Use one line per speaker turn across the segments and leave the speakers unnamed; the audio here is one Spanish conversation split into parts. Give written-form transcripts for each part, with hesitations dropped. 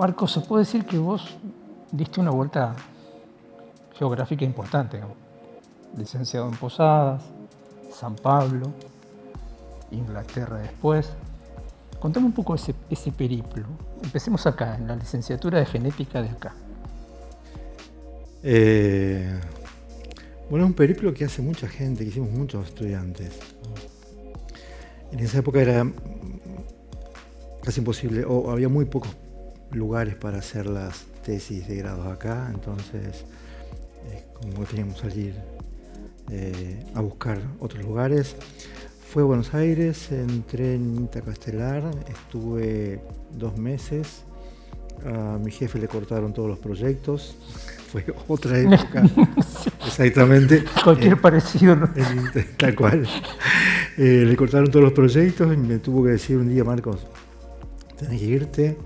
Marcos, se puede decir que vos diste una vuelta geográfica importante, ¿no? Licenciado en Posadas, San Pablo, Inglaterra después. Contame un poco ese periplo. Empecemos acá, en la licenciatura de genética de acá.
Bueno, es un periplo que hace mucha gente, que hicimos muchos estudiantes. En esa época era casi imposible, o había muy pocos lugares para hacer las tesis de grados acá, entonces como teníamos que salir a buscar otros lugares. Fui a Buenos Aires, entré en INTA Castelar, estuve 2 meses. A mi jefe le cortaron todos los proyectos. Fue otra época, exactamente.
Cualquier parecido, ¿no?
Tal cual. Le cortaron todos los proyectos y me tuvo que decir un día: Marcos, tenés que irte.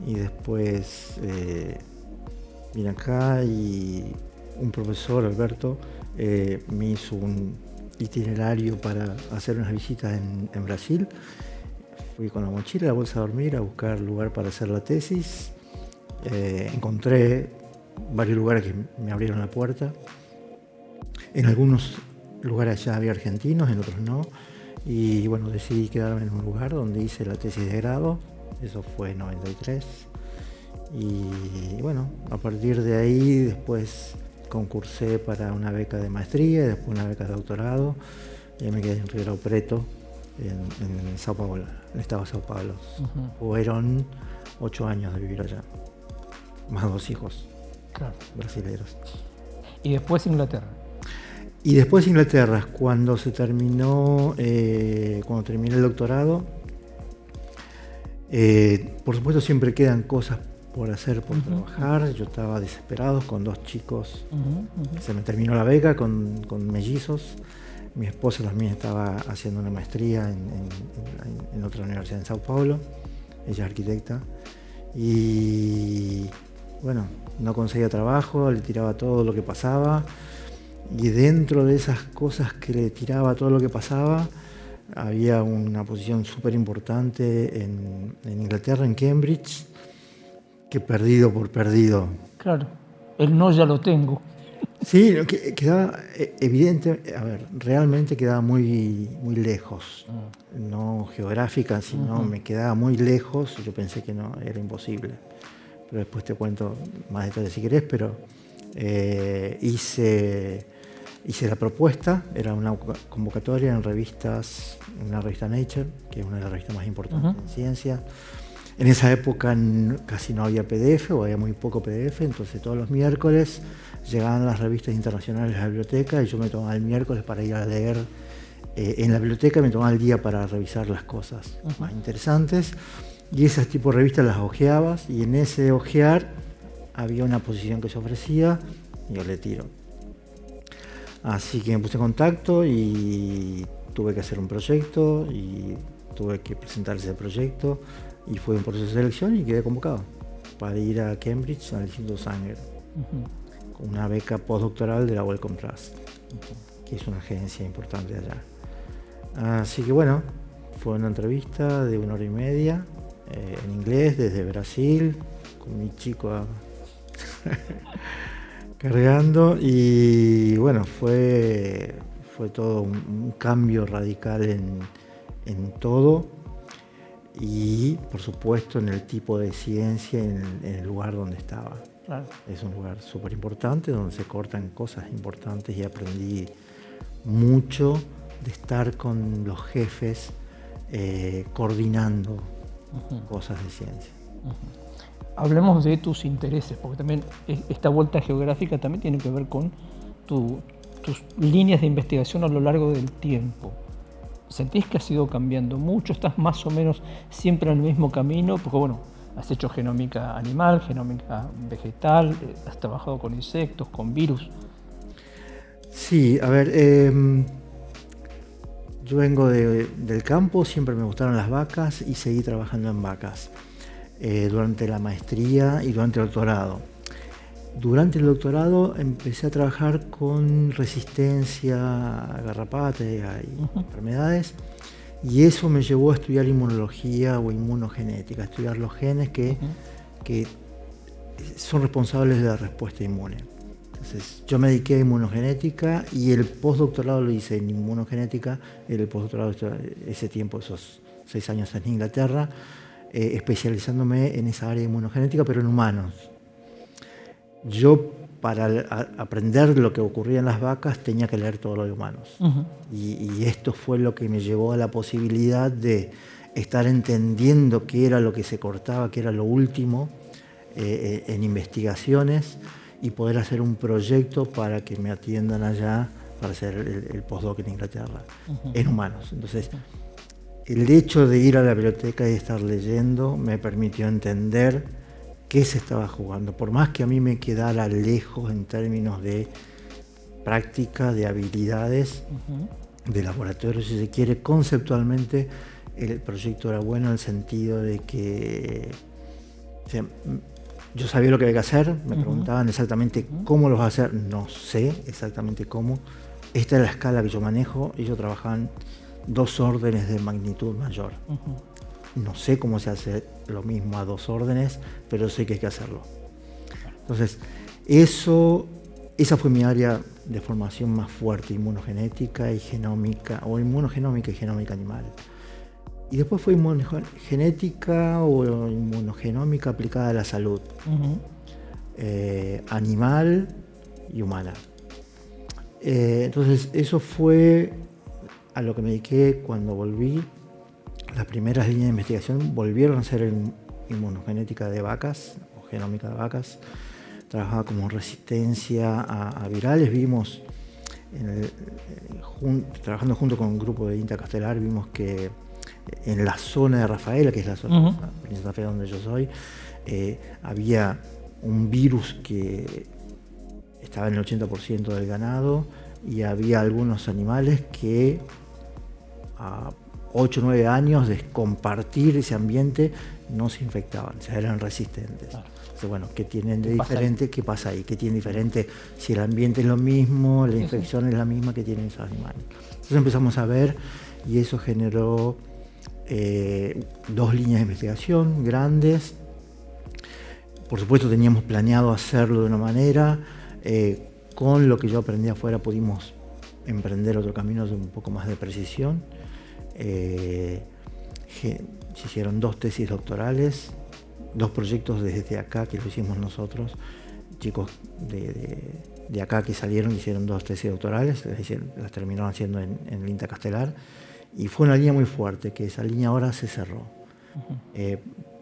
Y después vine acá y un profesor, Alberto, me hizo un itinerario para hacer unas visitas en Brasil. Fui con la mochila, la bolsa a dormir, a buscar lugar para hacer la tesis. Encontré varios lugares que me abrieron la puerta. En algunos lugares ya había argentinos, en otros no. Y bueno, decidí quedarme en un lugar donde hice la tesis de grado. Eso fue en 93. Y bueno, a partir de ahí después concursé para una beca de maestría, después una beca de doctorado. Y me quedé en Ribeirão Preto, en Sao Paulo, en el estado de Sao Paulo. Fueron 8 años de vivir allá, más 2 hijos, claro, brasileños.
Y después Inglaterra.
Y después Inglaterra, cuando terminé el doctorado, por supuesto siempre quedan cosas por hacer, por trabajar. Yo estaba desesperado con 2 chicos. Se me terminó la beca con mellizos. Mi esposa también estaba haciendo una maestría en otra universidad en Sao Paulo. Ella es arquitecta. Y bueno, no conseguía trabajo, le tiraba todo lo que pasaba. Y dentro de esas cosas que le tiraba todo lo que pasaba, había una posición súper importante en Inglaterra, en Cambridge, que perdido por perdido.
Claro, el no ya lo tengo.
Sí, quedaba evidente, realmente quedaba muy, muy lejos, no geográfica, sino me quedaba muy lejos. Yo pensé que no, era imposible, pero después te cuento más detalles si querés. Pero hice la propuesta, era una convocatoria en revistas, una revista Nature, que es una de las revistas más importantes en ciencia. En esa época casi no había PDF, o había muy poco PDF, entonces todos los miércoles llegaban las revistas internacionales a la biblioteca y yo me tomaba el miércoles para ir a leer en la biblioteca, me tomaba el día para revisar las cosas más interesantes, y esas tipo de revistas las ojeabas, y en ese ojear había una posición que se ofrecía y yo le tiro. Así que me puse en contacto y tuve que hacer un proyecto y tuve que presentar ese proyecto, y fue un proceso de selección y quedé convocado para ir a Cambridge, al Instituto Sanger, con una beca postdoctoral de la Wellcome Trust, que es una agencia importante allá. Así que bueno, fue una entrevista de 1 hora y media en inglés desde Brasil, con mi chico cargando, y bueno, fue todo un cambio radical en todo, y por supuesto en el tipo de ciencia, en el lugar donde estaba. Claro. Es un lugar súper importante donde se cortan cosas importantes, y aprendí mucho de estar con los jefes coordinando cosas de ciencia.
Hablemos de tus intereses, porque también esta vuelta geográfica también tiene que ver con tus líneas de investigación a lo largo del tiempo. ¿Sentís que has ido cambiando mucho? ¿Estás más o menos siempre en el mismo camino? Porque bueno, has hecho genómica animal, genómica vegetal, has trabajado con insectos, con virus.
Sí, a ver, yo vengo del campo, siempre me gustaron las vacas y seguí trabajando en vacas durante la maestría y durante el doctorado. Durante el doctorado empecé a trabajar con resistencia a garrapatas y enfermedades, y eso me llevó a estudiar inmunología o inmunogenética, a estudiar los genes que que son responsables de la respuesta inmune. Entonces, yo me dediqué a inmunogenética y el postdoctorado lo hice en inmunogenética, el postdoctorado ese tiempo, esos 6 años en Inglaterra, especializándome en esa área de inmunogenética, pero en humanos. Yo, para aprender lo que ocurría en las vacas, tenía que leer todo lo de humanos. Y esto fue lo que me llevó a la posibilidad de estar entendiendo qué era lo que se cortaba, qué era lo último en investigaciones, y poder hacer un proyecto para que me atiendan allá para hacer el postdoc en Inglaterra, en humanos. Entonces, el hecho de ir a la biblioteca y estar leyendo me permitió entender qué se estaba jugando. Por más que a mí me quedara lejos en términos de práctica, de habilidades, de laboratorio, si se quiere, conceptualmente el proyecto era bueno en el sentido de que, o sea, yo sabía lo que había que hacer, me preguntaban exactamente cómo lo vas a hacer, no sé exactamente cómo. Esta es la escala que yo manejo, ellos trabajaban 2 órdenes de magnitud mayor. No sé cómo se hace lo mismo a 2 órdenes, pero sé que hay que hacerlo. Entonces, esa fue mi área de formación más fuerte, inmunogenética y genómica, o inmunogenómica y genómica animal. Y después fue inmunogenética o inmunogenómica aplicada a la salud, animal y humana. Entonces, eso fue a lo que me dediqué cuando volví. Las primeras líneas de investigación volvieron a ser inmunogenética de vacas o genómica de vacas. Trabajaba como resistencia a virales. Vimos, trabajando junto con un grupo de INTA Castelar, vimos que en la zona de Rafaela, que es la zona de donde yo soy, había un virus que estaba en el 80% del ganado, y había algunos animales que a 8 o 9 años de compartir ese ambiente no se infectaban, o sea, eran resistentes. Entonces, bueno, ¿qué tienen de diferente? ¿Qué pasa ahí? ¿Qué tiene diferente si el ambiente es lo mismo, la infección es la misma que tienen esos animales? Entonces empezamos a ver, y eso generó 2 líneas de investigación grandes. Por supuesto teníamos planeado hacerlo de una manera, con lo que yo aprendí afuera pudimos emprender otro camino de un poco más de precisión. Se hicieron 2 tesis doctorales, 2 proyectos desde acá que lo hicimos nosotros, chicos de acá que salieron y hicieron 2 tesis doctorales, las terminaron haciendo en el INTA Castelar, y fue una línea muy fuerte, que esa línea ahora se cerró.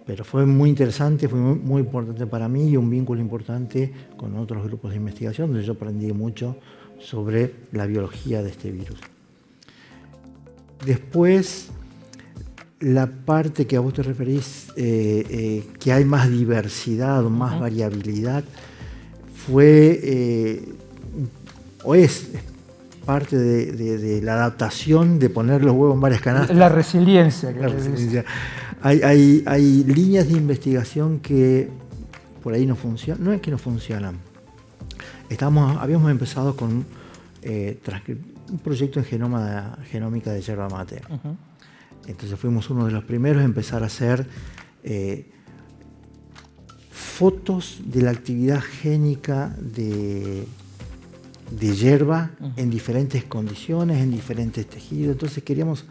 Pero fue muy interesante, fue muy importante para mí, y un vínculo importante con otros grupos de investigación, donde yo aprendí mucho sobre la biología de este virus. Después, la parte que a vos te referís, que hay más diversidad o más variabilidad, fue o es parte de la adaptación de poner los huevos en varias canastas.
La resiliencia.
Hay líneas de investigación que por ahí no funcionan, no es que no funcionan. Habíamos empezado con un proyecto en genómica de yerba mate. Entonces fuimos uno de los primeros a empezar a hacer fotos de la actividad génica de hierba en diferentes condiciones, en diferentes tejidos. Entonces queremos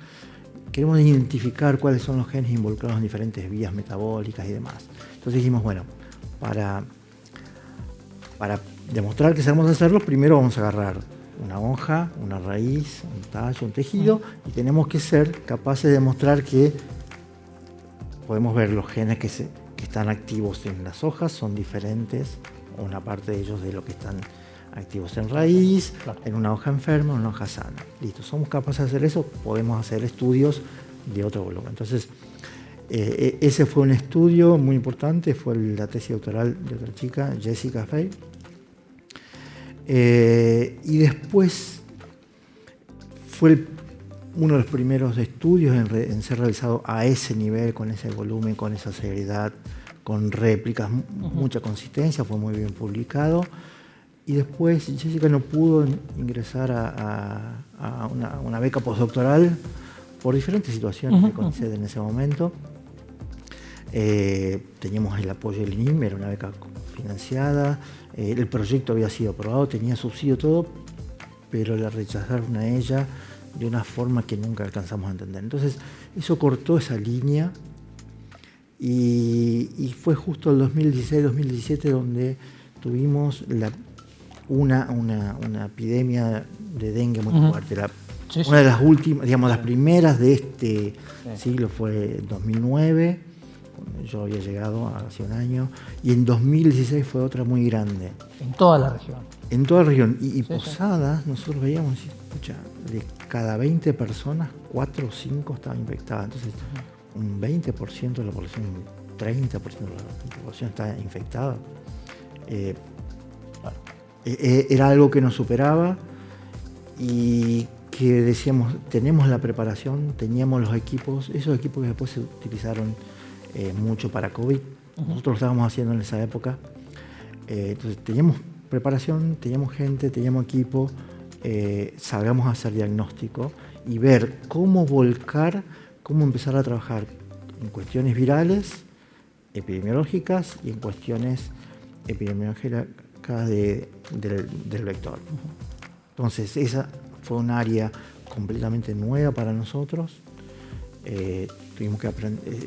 identificar cuáles son los genes involucrados en diferentes vías metabólicas y demás. Entonces dijimos, bueno, para demostrar que sabemos hacerlo, primero vamos a agarrar una hoja, una raíz, un tallo, un tejido, y tenemos que ser capaces de demostrar que podemos ver los genes que están activos en las hojas, son diferentes, una parte de ellos de lo que están activos en raíz, en una hoja enferma, en una hoja sana. Listo, somos capaces de hacer eso, podemos hacer estudios de otro volumen. Entonces, ese fue un estudio muy importante, fue la tesis doctoral de otra chica, Jessica Fay. Y después fue uno de los primeros estudios en ser realizado a ese nivel, con ese volumen, con esa seriedad, con réplicas, mucha consistencia, fue muy bien publicado. Y después Jessica no pudo ingresar a una beca postdoctoral por diferentes situaciones que coinciden en ese momento. Teníamos el apoyo del INIM, era una beca financiada, el proyecto había sido aprobado, tenía subsidio todo, pero la rechazaron a ella de una forma que nunca alcanzamos a entender. Entonces, eso cortó esa línea y fue justo el 2016-2017 donde tuvimos una epidemia de dengue muy fuerte. Una de las últimas, digamos, las primeras de este siglo fue 2009, yo había llegado hace un año, y en 2016 fue otra muy grande.
En toda la región.
En toda la región. Y Posadas, nosotros veíamos, escucha, de cada 20 personas, 4 o 5 estaban infectadas. Entonces, un 20% de la población, un 30% de la población está infectada. Era algo que nos superaba y que decíamos, tenemos la preparación, teníamos los equipos, esos equipos que después se utilizaron mucho para COVID. Nosotros lo estábamos haciendo en esa época. Entonces teníamos preparación, teníamos gente, teníamos equipo, salgamos a hacer diagnóstico y ver cómo volcar, cómo empezar a trabajar en cuestiones virales, epidemiológicas y en cuestiones epidemiológicas del vector. Entonces esa fue un área completamente nueva para nosotros. Tuvimos que aprender,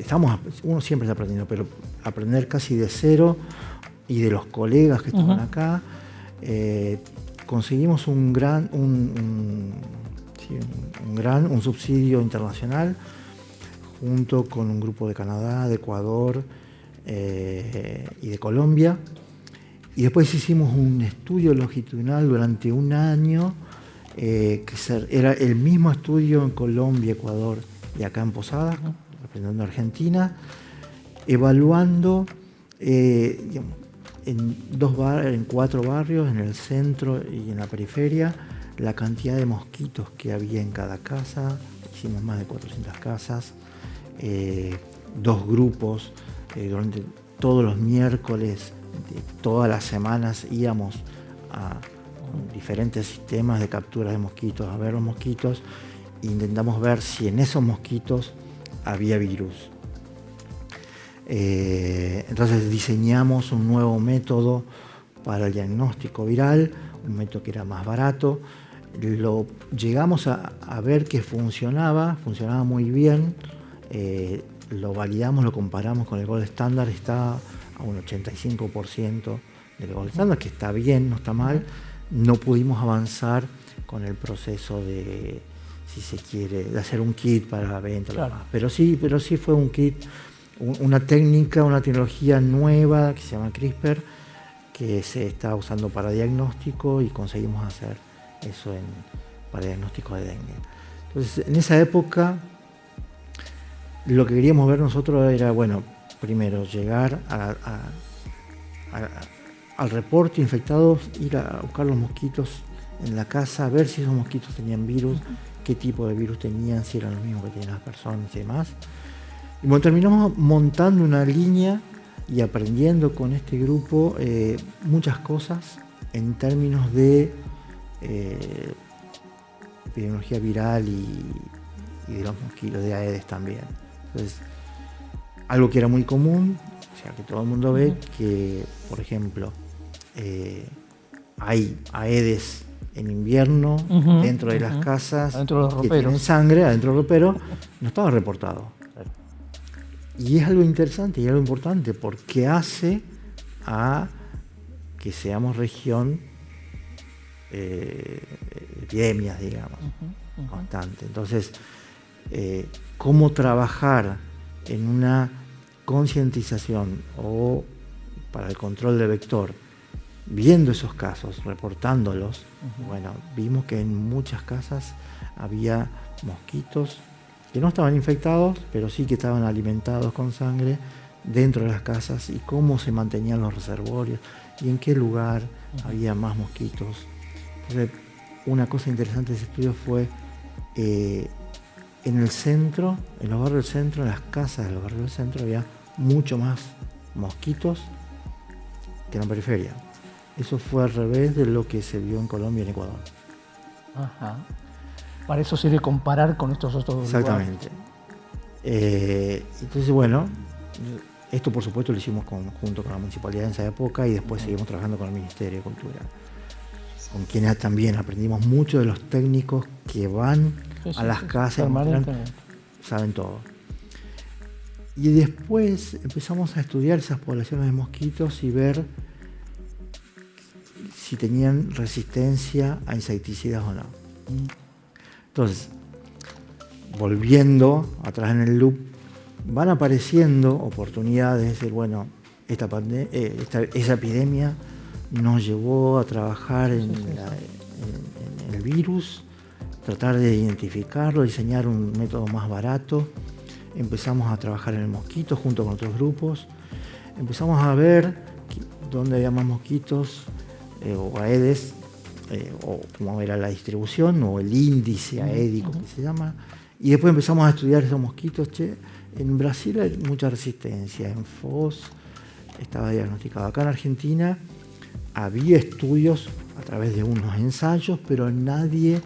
uno siempre está aprendiendo, pero aprender casi de cero y de los colegas que estaban acá. Conseguimos un subsidio internacional junto con un grupo de Canadá, de Ecuador y de Colombia. Y después hicimos un estudio longitudinal durante un año, que era el mismo estudio en Colombia, Ecuador y acá en Posadas, representando a Argentina, evaluando digamos, en 4 barrios, en el centro y en la periferia, la cantidad de mosquitos que había en cada casa. Hicimos más de 400 casas, 2 grupos, durante todos los miércoles, de todas las semanas íbamos a diferentes sistemas de captura de mosquitos, a ver los mosquitos, e intentamos ver si en esos mosquitos había virus. Entonces diseñamos un nuevo método para el diagnóstico viral, un método que era más barato. Lo llegamos a ver que funcionaba muy bien. Lo validamos, lo comparamos con el Gold Standard, está a un 85% del Gold Standard, que está bien, no está mal. No pudimos avanzar con el proceso de, si se quiere, de hacer un kit para la venta. Claro. Pero sí fue un kit, una técnica, una tecnología nueva que se llama CRISPR, que se está usando para diagnóstico y conseguimos hacer eso para diagnóstico de dengue. Entonces, en esa época, lo que queríamos ver nosotros era, bueno, primero llegar al reporte infectados, ir a buscar los mosquitos en la casa, ver si esos mosquitos tenían virus, qué tipo de virus tenían, si eran los mismos que tenían las personas y demás. Y bueno, terminamos montando una línea y aprendiendo con este grupo muchas cosas en términos de epidemiología viral y de los mosquitos, de Aedes también. Entonces, algo que era muy común, o sea, que todo el mundo ve, que, por ejemplo, hay Aedes en invierno dentro de las casas,
adentro de los roperos,
que tienen sangre adentro del ropero, no estaba reportado. Y es algo interesante y algo importante porque hace a que seamos región epidemias, digamos, constante. Entonces, cómo trabajar en una concientización o para el control del vector, viendo esos casos, reportándolos, bueno, vimos que en muchas casas había mosquitos que no estaban infectados, pero sí que estaban alimentados con sangre dentro de las casas, y cómo se mantenían los reservorios y en qué lugar había más mosquitos. Entonces, una cosa interesante de ese estudio fue en el centro, en los barrios del centro, en las casas de los barrios del centro, había mucho más mosquitos que en la periferia. Eso fue al revés de lo que se vio en Colombia y en Ecuador.
Ajá. Para eso sirve comparar con estos otros
Exactamente. Entonces, bueno, Esto, por supuesto, lo hicimos junto con la municipalidad en esa época y después seguimos trabajando con el Ministerio de Cultura, con quienes también aprendimos mucho de los técnicos que van a las casas y saben todo. Y después empezamos a estudiar esas poblaciones de mosquitos y ver si tenían resistencia a insecticidas o no. Entonces, volviendo atrás en el loop, van apareciendo oportunidades de decir, bueno, esa epidemia nos llevó a trabajar en el virus, tratar de identificarlo, diseñar un método más barato. Empezamos a trabajar en el mosquito junto con otros grupos. Empezamos a ver dónde había más mosquitos o aedes, o cómo era la distribución, o el índice aédico que se llama. Y después empezamos a estudiar esos mosquitos. En Brasil hay mucha resistencia, en Foz estaba diagnosticado. Acá en Argentina había estudios a través de unos ensayos, pero nadie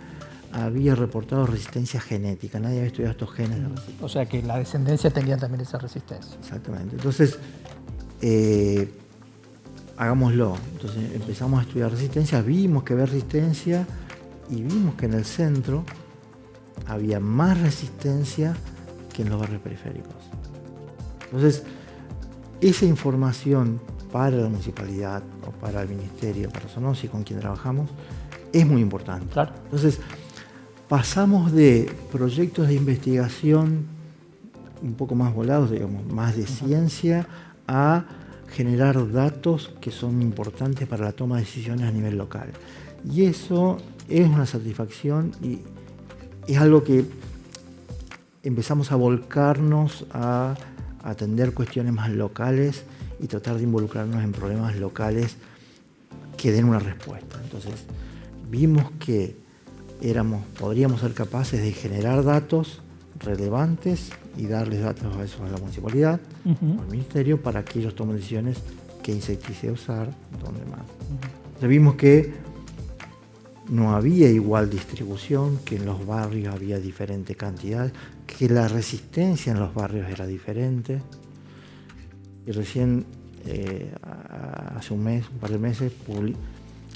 había reportado resistencia genética, nadie había estudiado estos genes de resistencia.
O sea que la descendencia tenía también esa resistencia.
Exactamente. Entonces, hagámoslo. Entonces empezamos a estudiar resistencia, vimos que había resistencia y vimos que en el centro había más resistencia que en los barrios periféricos. Entonces, esa información para la municipalidad o para el ministerio, para Zoonosis, con quien trabajamos, es muy importante.
Claro.
Entonces, pasamos de proyectos de investigación un poco más volados, digamos, más de ciencia, a generar datos que son importantes para la toma de decisiones a nivel local. Y eso es una satisfacción y es algo que empezamos a volcarnos a atender cuestiones más locales y tratar de involucrarnos en problemas locales que den una respuesta. Entonces, vimos que podríamos ser capaces de generar datos relevantes y darles datos a eso a la municipalidad o al ministerio para que ellos tomen decisiones qué insecticida usar, dónde más. Entonces, vimos que no había igual distribución, que en los barrios había diferente cantidad, que la resistencia en los barrios era diferente. Y recién, hace un par de meses,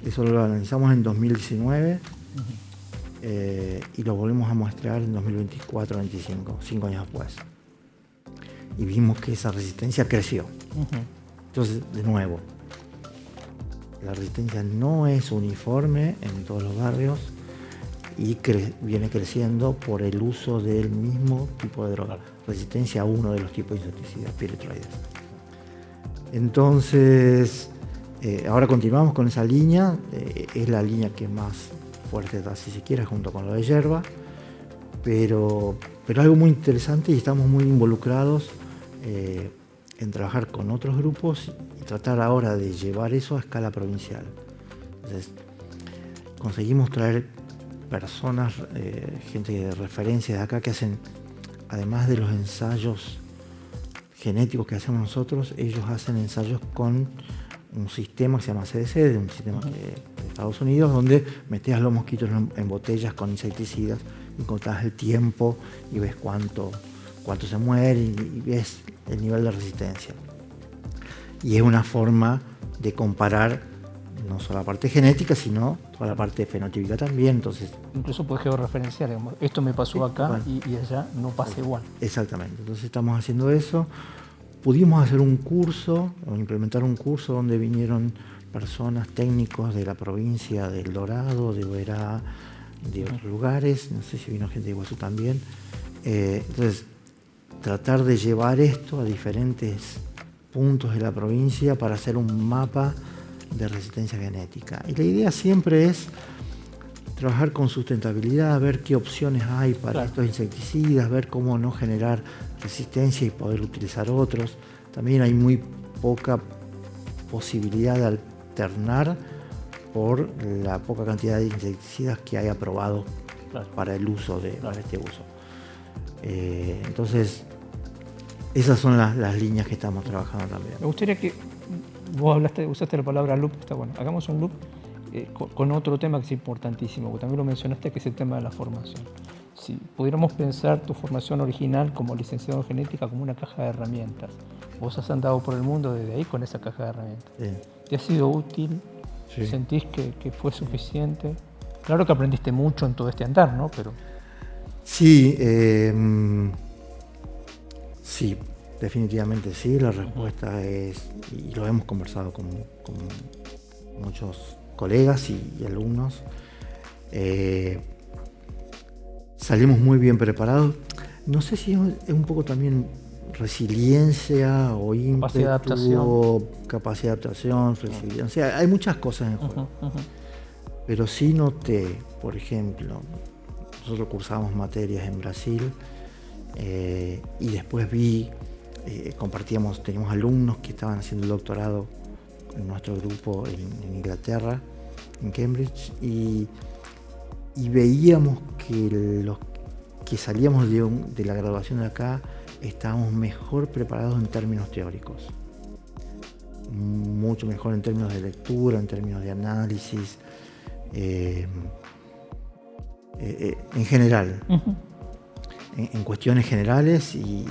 eso lo analizamos en 2019 y lo volvimos a mostrar en 2024-25, 5 años después. Y vimos que esa resistencia creció. Entonces, de nuevo, la resistencia no es uniforme en todos los barrios y viene creciendo por el uso del mismo tipo de droga. Resistencia a uno de los tipos de insecticidas, piritroides. Entonces, ahora continuamos con esa línea. Es la línea que más fuerte da, si se quiere, junto con lo de hierba. Pero algo muy interesante y estamos muy involucrados en trabajar con otros grupos y tratar ahora de llevar eso a escala provincial. Entonces, conseguimos traer personas, gente de referencia de acá que hacen, además de los ensayos genéticos que hacemos nosotros, ellos hacen ensayos con un sistema que se llama CDC, de un sistema de Estados Unidos, donde metes a los mosquitos en botellas con insecticidas y contás el tiempo y ves cuánto se mueren y ves el nivel de resistencia. Y es una forma de comparar no solo la parte genética, sino toda la parte fenotípica también. Entonces,
incluso puedes georreferenciar, digamos, esto me pasó acá, bueno, y allá no pasa igual.
Exactamente, entonces estamos haciendo eso. Pudimos hacer un curso, o implementar un curso donde vinieron personas, técnicos de la provincia de El Dorado, de Oberá, de otros lugares, no sé si vino gente de Iguazú también. Entonces, tratar de llevar esto a diferentes puntos de la provincia para hacer un mapa de resistencia genética. Y la idea siempre es trabajar con sustentabilidad, ver qué opciones hay para estos insecticidas, ver cómo no generar resistencia y poder utilizar otros. También hay muy poca posibilidad de alternar por la poca cantidad de insecticidas que hay aprobados para el uso para este uso. Entonces, esas son las líneas que estamos trabajando también.
Me gustaría que vos usaste la palabra loop, está bueno, hagamos un loop con otro tema que es importantísimo, que también lo mencionaste, que es el tema de la formación. si pudiéramos pensar tu formación original como licenciado en genética como una caja de herramientas, vos has andado por el mundo desde ahí con esa caja de herramientas.
Sí.
¿Te ha sido útil?
Sí.
¿Sentís que fue suficiente? Claro que aprendiste mucho en todo este andar, ¿no? Pero...
Sí, sí, definitivamente sí. La respuesta es, y lo hemos conversado con muchos colegas y alumnos, salimos muy bien preparados. No sé si es un poco también resiliencia o ímpetu, capacidad de adaptación, flexibilidad. O sea, hay muchas cosas en juego. Pero sí noté, por ejemplo, nosotros cursábamos materias en Brasil y después teníamos alumnos que estaban haciendo el doctorado en nuestro grupo en Inglaterra, en Cambridge, y veíamos que los que salíamos de la graduación de acá estábamos mejor preparados en términos teóricos, mucho mejor en términos de lectura, en términos de análisis, en general, en cuestiones generales y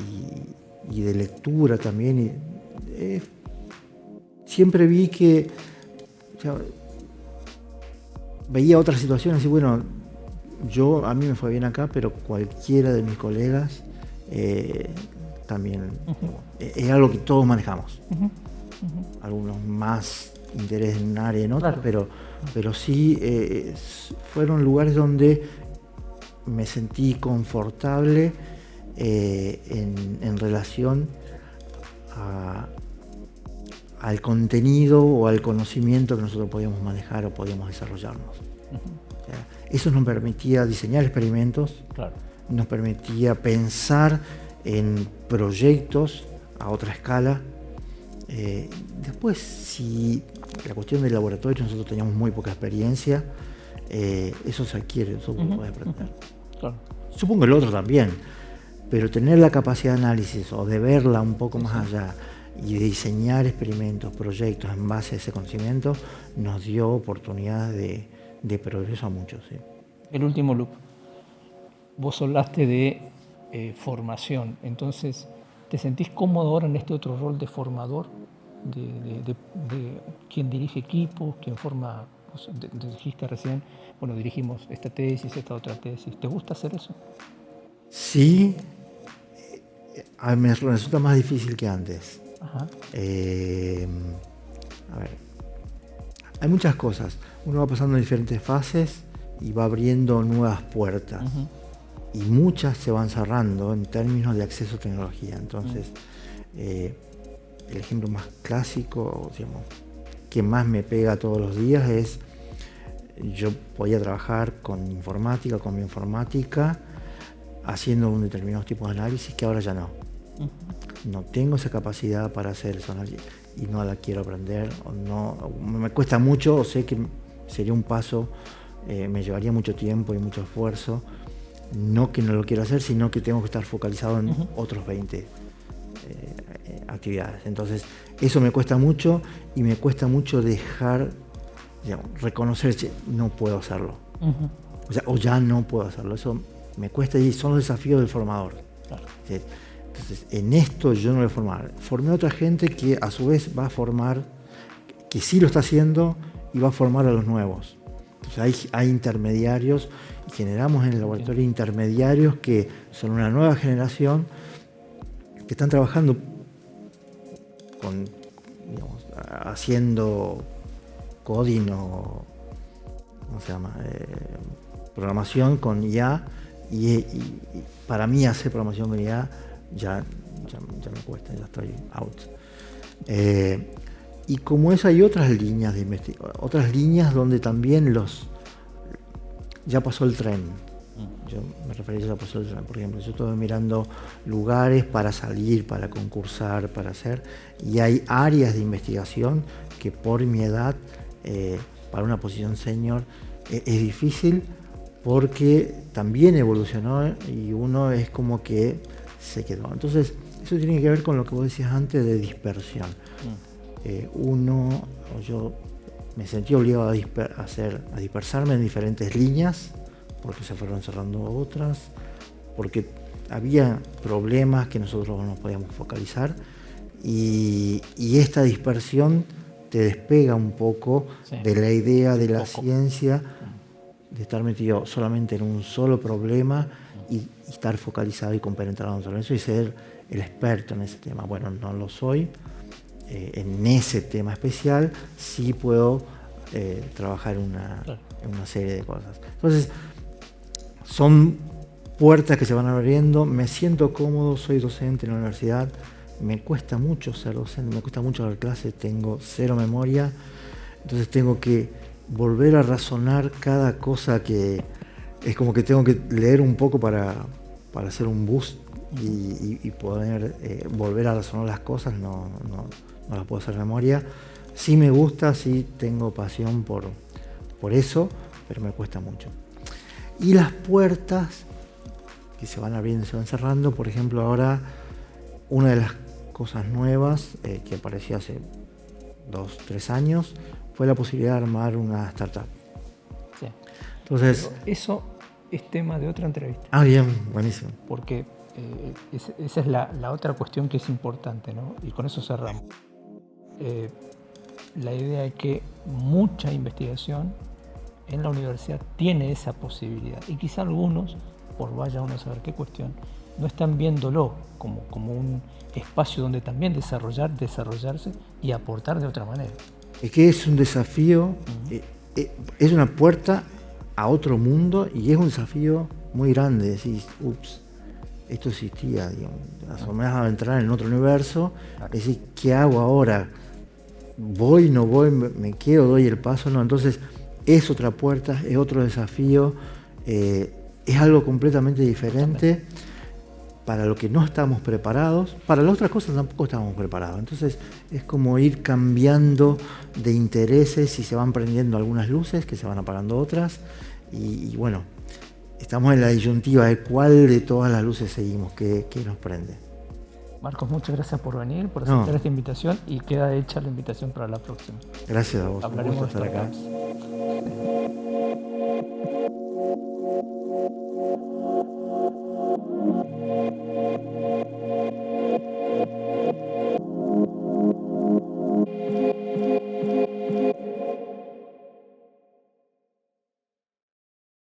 de lectura también. Siempre vi que, o sea, veía otras situaciones y bueno, a mí me fue bien acá, pero cualquiera de mis colegas también es algo que todos manejamos. Algunos más interés en un área, en otra, claro. pero sí fueron lugares donde me sentí confortable en relación al contenido o al conocimiento que nosotros podíamos manejar o podíamos desarrollarnos. O sea, eso nos permitía diseñar experimentos, claro. Nos permitía pensar en proyectos a otra escala. Después, si la cuestión del laboratorio, nosotros teníamos muy poca experiencia, eso se adquiere, eso uno puede aprender. Claro. Supongo el otro también, pero tener la capacidad de análisis o de verla un poco más allá y de diseñar experimentos, proyectos en base a ese conocimiento, nos dio oportunidades de progreso a muchos. ¿Sí?
El último loop. Vos hablaste de formación, entonces, ¿te sentís cómodo ahora en este otro rol de formador? De quien dirige equipos, quien forma, dijiste recién, bueno, dirigimos esta tesis, esta otra tesis. ¿Te gusta hacer eso?
Sí, me resulta más difícil que antes. Ajá. A ver, hay muchas cosas. Uno va pasando en diferentes fases y va abriendo nuevas puertas. Y muchas se van cerrando en términos de acceso a tecnología. Entonces, el ejemplo más clásico, digamos, que más me pega todos los días es, yo podía trabajar con bioinformática, haciendo un determinado tipo de análisis que ahora ya no. No tengo esa capacidad para hacer eso y no la quiero aprender, o no, me cuesta mucho, o sé que sería un paso, me llevaría mucho tiempo y mucho esfuerzo, no que no lo quiero hacer, sino que tengo que estar focalizado en otros 20 actividades. Entonces, eso me cuesta mucho y me cuesta mucho dejar, digamos, reconocer que no puedo hacerlo. O ya no puedo hacerlo. Eso me cuesta y son los desafíos del formador. Claro. ¿Sí? Entonces, en esto yo no voy a formar. Formé a otra gente que a su vez va a formar, que sí lo está haciendo y va a formar a los nuevos. Entonces, hay intermediarios y generamos en el laboratorio intermediarios que son una nueva generación que están trabajando digamos, haciendo coding o ¿cómo se llama? Programación con IA y para mí hacer programación con IA ya me cuesta, ya estoy out. Y como eso hay otras líneas de investigación, otras líneas donde también ya pasó el tren. Yo me refería, ya pasó el tren. Por ejemplo, yo estuve mirando lugares para salir, para concursar, para hacer, y hay áreas de investigación que por mi edad, para una posición senior, es difícil porque también evolucionó y uno es como que se quedó. Entonces, eso tiene que ver con lo que vos decías antes de dispersión. Yo me sentí obligado a dispersarme en diferentes líneas porque se fueron cerrando otras. porque había problemas que nosotros no podíamos focalizar y esta dispersión te despega un poco de la idea de la ciencia, de estar metido solamente en un solo problema y estar focalizado y compenetrado en eso y ser el experto en ese tema. Bueno, no lo soy. En ese tema especial sí puedo trabajar en una serie de cosas. Entonces, son puertas que se van abriendo. Me siento cómodo, soy docente en la universidad. Me cuesta mucho ser docente, me cuesta mucho dar clases, tengo cero memoria. Entonces tengo que volver a razonar cada cosa que... Es como que tengo que leer un poco para hacer un boost y poder volver a razonar las cosas. No las puedo hacer de memoria. Sí me gusta, sí tengo pasión por eso, pero me cuesta mucho. Y las puertas que se van abriendo y se van cerrando, por ejemplo, ahora una de las cosas nuevas que apareció hace 2-3 años fue la posibilidad de armar una startup.
Sí.
Entonces,
pero eso es tema de otra entrevista.
Ah, bien, buenísimo.
Porque esa es la otra cuestión que es importante, ¿no? Y con eso cerramos. La idea es que mucha investigación en la universidad tiene esa posibilidad y quizá algunos, por vaya uno a saber qué cuestión, no están viéndolo como un espacio donde también desarrollarse y aportar de otra manera.
Es que es un desafío, es una puerta a otro mundo y es un desafío muy grande. Decís, ups, esto existía, digamos, asomás a entrar en otro universo, decís, ¿qué hago ahora? ¿Voy, no voy, me quedo, doy el paso? No, entonces es otra puerta, es otro desafío, es algo completamente diferente para lo que no estamos preparados, para las otras cosas tampoco estamos preparados. Entonces es como ir cambiando de intereses y se van prendiendo algunas luces, que se van apagando otras, y bueno, estamos en la disyuntiva de cuál de todas las luces seguimos, qué nos prende.
Marcos, muchas gracias por venir, por aceptar esta invitación y queda hecha la invitación para la próxima.
Gracias a vos.
Hablaremos
un gusto estar acá.